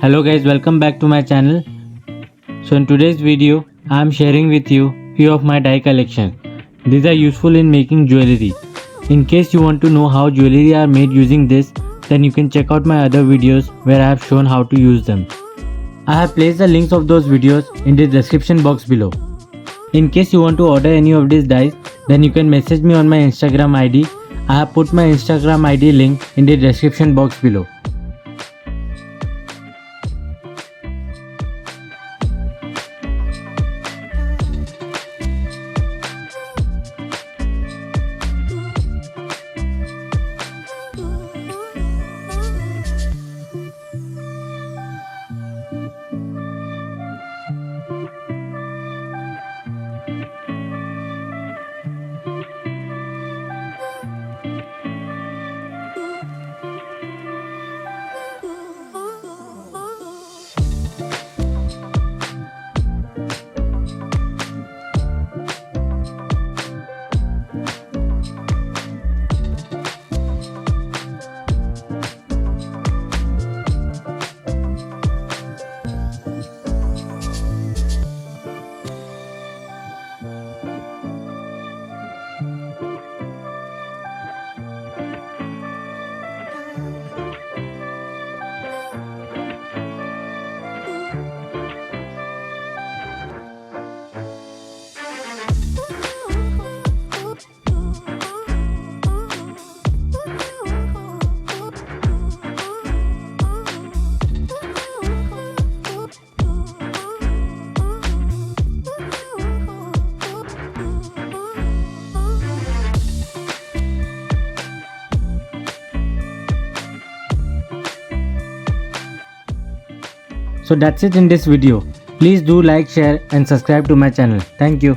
Hello guys, welcome back to my channel. So in today's video, I am sharing with you few of my die collection. These are useful in making jewelry. In case you want to know how jewelry are made using this, then you can check out my other videos where I have shown how to use them. I have placed the links of those videos in the description box below. In case you want to order any of these dies, then you can message me on my Instagram ID. I have put my Instagram ID link in the description box below. So that's it in this video. Please do like, share and subscribe to my channel. Thank you.